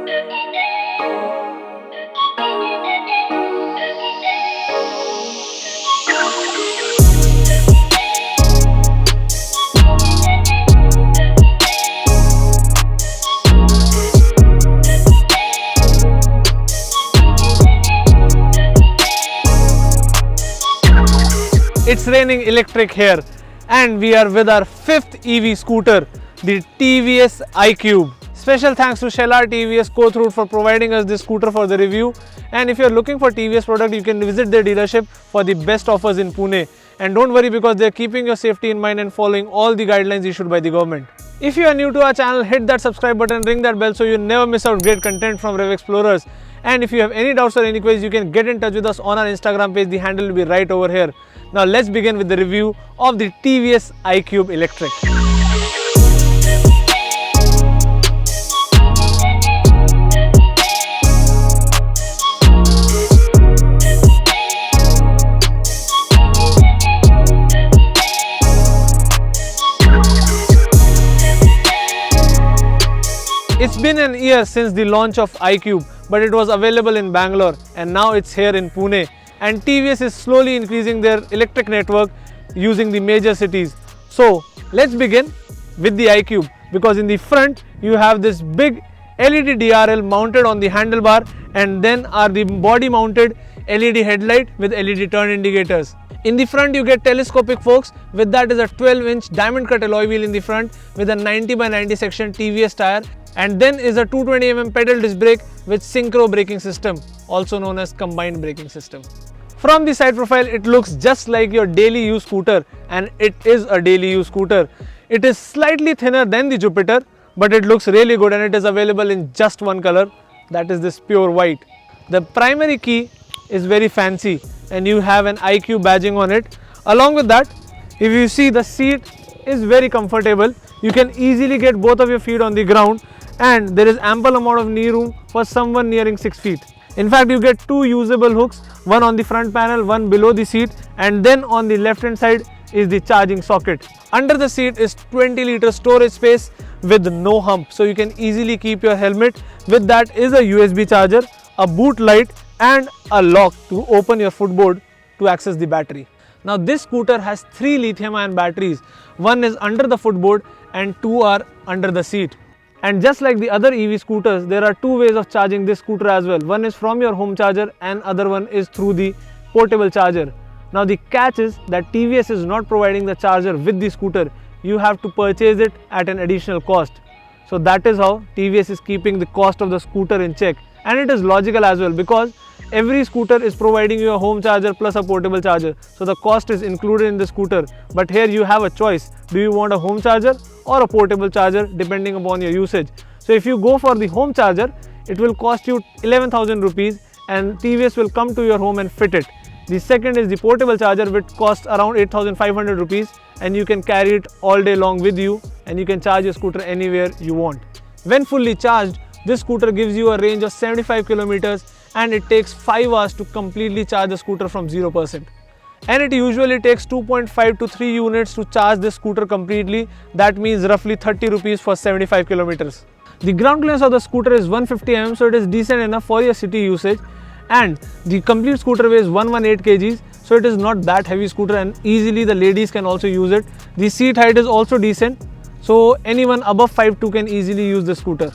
It's raining electric here, and we are with our fifth EV scooter, the TVS iQube. Special thanks to Shellar TVS Kothurud for providing us this scooter for the review. And if you are looking for TVS product, you can visit their dealership for the best offers in Pune. And don't worry, because they are keeping your safety in mind and following all the guidelines issued by the government. If you are new to our channel, hit that subscribe button, ring that bell so you never miss out great content from Rev Explorers. And if you have any doubts or any queries, you can get in touch with us on our Instagram page. The handle will be right over here. Now let's begin with the review of the TVS iQube Electric. It's been an year since the launch of iQube, but it was available in Bangalore and now it's here in Pune. And TVS is slowly increasing their electric network using the major cities. So let's begin with the iQube, because in the front you have this big LED DRL mounted on the handlebar, and then are the body mounted LED headlight with LED turn indicators. In the front you get telescopic forks. With that is a 12-inch diamond cut alloy wheel in the front with a 90/90 section TVS tire, and then is a 220mm pedal disc brake with synchro braking system, also known as combined braking system. From the side profile, it looks just like your daily use scooter, and it is a daily use scooter. It is slightly thinner than the Jupiter, but it looks really good, and it is available in just one color, that is this pure white. The primary key is very fancy, and you have an iQube badging on it. Along with that, if you see, the seat is very comfortable. You can easily get both of your feet on the ground, and there is ample amount of knee room for someone nearing 6 feet. In fact, you get two usable hooks, one on the front panel, one below the seat, and then on the left hand side is the charging socket. Under the seat is 20-liter storage space with no hump, so you can easily keep your helmet. With that is a USB charger, a boot light, and a lock to open your footboard to access the battery. Now this scooter has 3 lithium-ion batteries. One is under the footboard and 2 are under the seat. And just like the other EV scooters, there are 2 ways of charging this scooter as well. One is from your home charger and other one is through the portable charger. Now the catch is that TVS is not providing the charger with the scooter. You have to purchase it at an additional cost. So that is how TVS is keeping the cost of the scooter in check. And it is logical as well, because every scooter is providing you a home charger plus a portable charger. So the cost is included in the scooter. But here you have a choice. Do you want a home charger or a portable charger, depending upon your usage? So if you go for the home charger, it will cost you 11,000 rupees and TVS will come to your home and fit it. The second is the portable charger, which costs around 8,500 rupees, and you can carry it all day long with you, and you can charge your scooter anywhere you want. When fully charged, this scooter gives you a range of 75 kilometers, and it takes 5 hours to completely charge the scooter from 0%. And it usually takes 2.5 to 3 units to charge this scooter completely. That means roughly 30 rupees for 75 kilometers. The ground clearance of the scooter is 150 mm, so it is decent enough for your city usage. And the complete scooter weighs 118 kgs, so it is not that heavy scooter, and easily the ladies can also use it. The seat height is also decent, so anyone above 5'2" can easily use the scooter.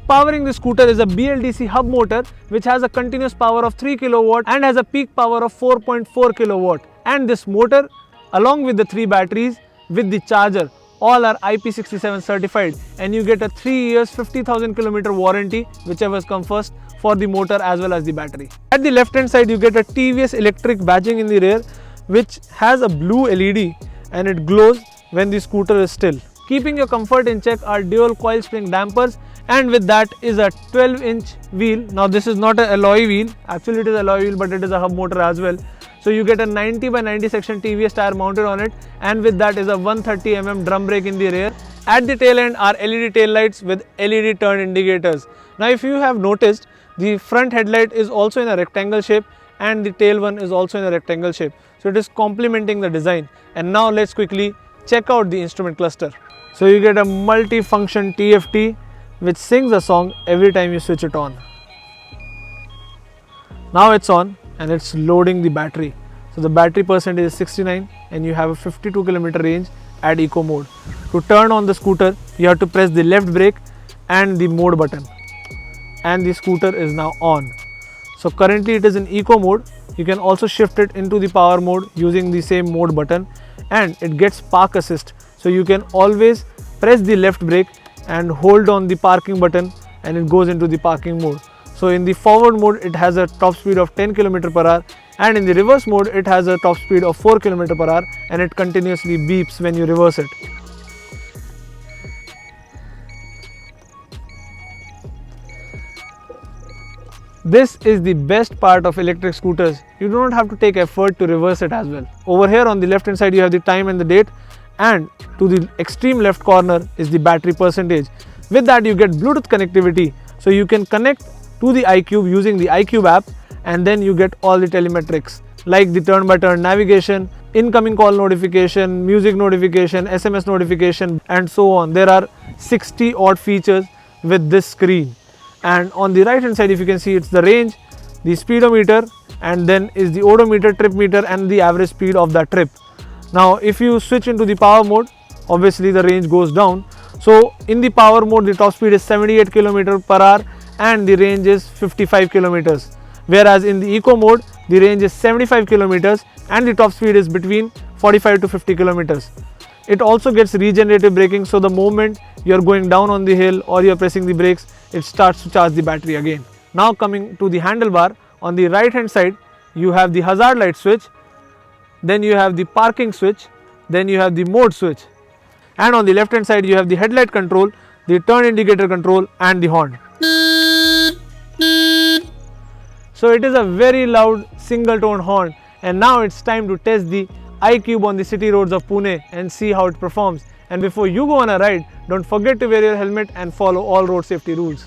Powering the scooter is a BLDC hub motor, which has a continuous power of 3 kW and has a peak power of 4.4 kW. And this motor, along with the 3 batteries with the charger, all are IP67 certified, and you get a 3 years 50,000 km warranty, whichever comes first, for the motor as well as the battery. At the left hand side you get a TVS electric badging in the rear, which has a blue LED and it glows when the scooter is still. Keeping your comfort in check are dual coil spring dampers, and with that is a 12-inch wheel. Now this is not an alloy wheel, actually it is alloy wheel, but it is a hub motor as well. So you get a 90/90 section TVS tire mounted on it, and with that is a 130 mm drum brake in the rear. At the tail end are LED tail lights with LED turn indicators. Now if you have noticed, the front headlight is also in a rectangle shape and the tail one is also in a rectangle shape. So it is complementing the design. And now let's quickly check out the instrument cluster. So you get a multi-function TFT which sings a song every time you switch it on. Now it's on and it's loading the battery. So the battery percentage is 69 and you have a 52 km range at eco mode. To turn on the scooter, you have to press the left brake and the mode button, and the scooter is now on. So currently it is in eco mode. You can also shift it into the power mode using the same mode button, and it gets park assist. So you can always press the left brake and hold on the parking button and it goes into the parking mode. So in the forward mode it has a top speed of 10 km per hour, and in the reverse mode it has a top speed of 4 km per hour, and it continuously beeps when you reverse it. This is the best part of electric scooters. You do not have to take effort to reverse it as well. Over here on the left hand side you have the time and the date, and to the extreme left corner is the battery percentage. With that you get Bluetooth connectivity, so you can connect to the iQube using the iQube app, and then you get all the telemetrics like the turn by turn navigation, incoming call notification, music notification, SMS notification, and so on. There are 60 odd features with this screen. And on the right hand side, if you can see, it's the range, the speedometer, and then is the odometer, trip meter, and the average speed of that trip. Now if you switch into the power mode, obviously the range goes down. So in the power mode the top speed is 78 km per hour and the range is 55 kilometers, whereas in the eco mode the range is 75 kilometers and the top speed is between 45 to 50 kilometers. It also gets regenerative braking, so the moment you are going down on the hill or you are pressing the brakes, it starts to charge the battery again. Now coming to the handlebar, on the right hand side you have the hazard light switch, then you have the parking switch, then you have the mode switch, and on the left hand side you have the headlight control, the turn indicator control, and the horn. So it is a very loud single tone horn, and now it's time to test the iQube on the city roads of Pune and see how it performs. And before you go on a ride, don't forget to wear your helmet and follow all road safety rules.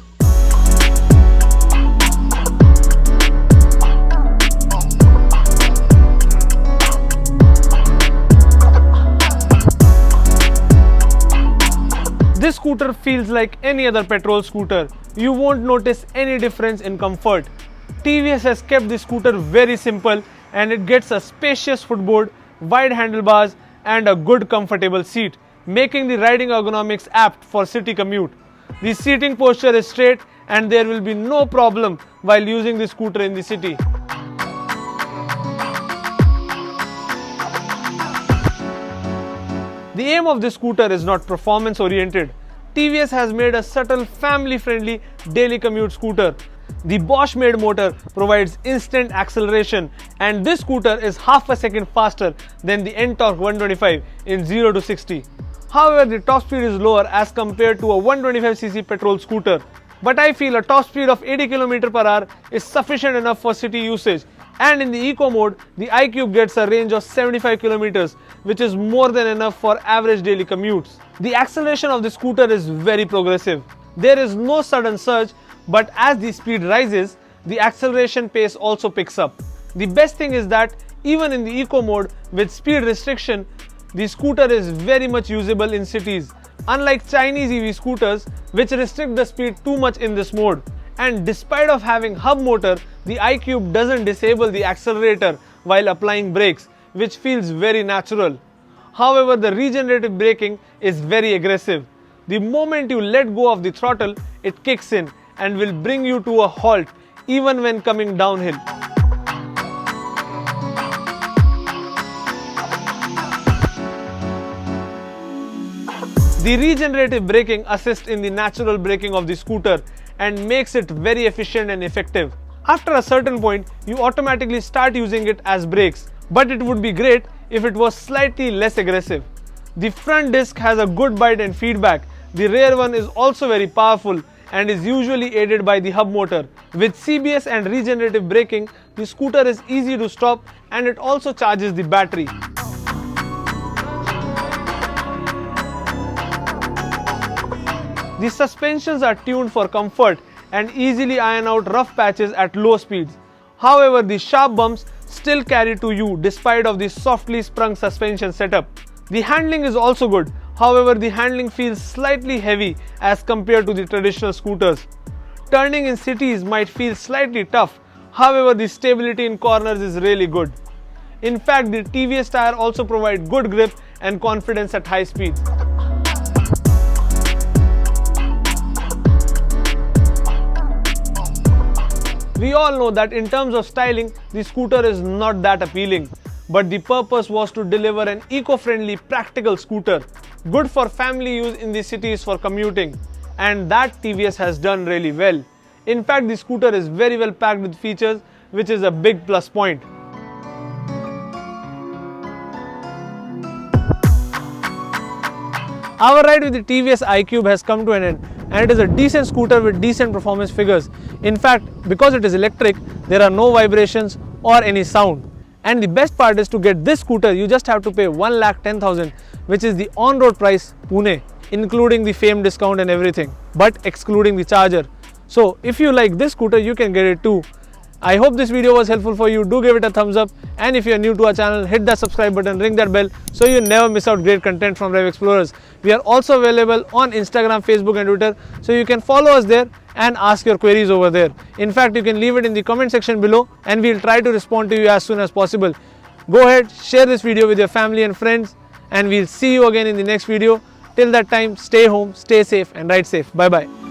This scooter feels like any other petrol scooter. You won't notice any difference in comfort. TVS has kept the scooter very simple, and it gets a spacious footboard, wide handlebars, and a good comfortable seat, making the riding ergonomics apt for city commute. The seating posture is straight and there will be no problem while using the scooter in the city. The aim of this scooter is not performance oriented. TVS has made a subtle family friendly daily commute scooter. The Bosch made motor provides instant acceleration, and this scooter is half a second faster than the Ntorq 125 in 0 to 60. However, the top speed is lower as compared to a 125cc petrol scooter. But I feel a top speed of 80 km per hour is sufficient enough for city usage. And in the eco mode, the iQube gets a range of 75 km, which is more than enough for average daily commutes. The acceleration of the scooter is very progressive. There is no sudden surge, but as the speed rises, the acceleration pace also picks up. The best thing is that even in the eco mode with speed restriction, the scooter is very much usable in cities, unlike Chinese EV scooters which restrict the speed too much in this mode. And despite of having hub motor, the iQube doesn't disable the accelerator while applying brakes, which feels very natural. However, the regenerative braking is very aggressive. The moment you let go of the throttle, it kicks in and will bring you to a halt even when coming downhill. The regenerative braking assists in the natural braking of the scooter and makes it very efficient and effective. After a certain point, you automatically start using it as brakes, but it would be great if it was slightly less aggressive. The front disc has a good bite and feedback. The rear one is also very powerful and is usually aided by the hub motor. With CBS and regenerative braking, the scooter is easy to stop and it also charges the battery. The suspensions are tuned for comfort and easily iron out rough patches at low speeds. However, the sharp bumps still carry to you despite of the softly sprung suspension setup. The handling is also good. However, the handling feels slightly heavy as compared to the traditional scooters. Turning in cities might feel slightly tough. However, the stability in corners is really good. In fact, the TVS tire also provide good grip and confidence at high speed. We all know that in terms of styling, the scooter is not that appealing. But the purpose was to deliver an eco-friendly, practical scooter, good for family use in the cities for commuting. And that TVS has done really well. In fact, the scooter is very well packed with features, which is a big plus point. Our ride with the TVS iQube has come to an end, and it is a decent scooter with decent performance figures. In fact, because it is electric, there are no vibrations or any sound. And the best part is, to get this scooter, you just have to pay 1,10,000, which is the on-road price Pune, including the FAME discount and everything, but excluding the charger. So if you like this scooter, you can get it too. I hope this video was helpful for you. Do give it a thumbs up, and if you are new to our channel, hit that subscribe button, ring that bell so you never miss out great content from Rev Explorers. We are also available on Instagram, Facebook and Twitter, so you can follow us there and ask your queries over there. In fact, you can leave it in the comment section below and we'll try to respond to you as soon as possible. Go ahead, share this video with your family and friends, and we'll see you again in the next video. Till that time, stay home, stay safe and ride safe. Bye bye.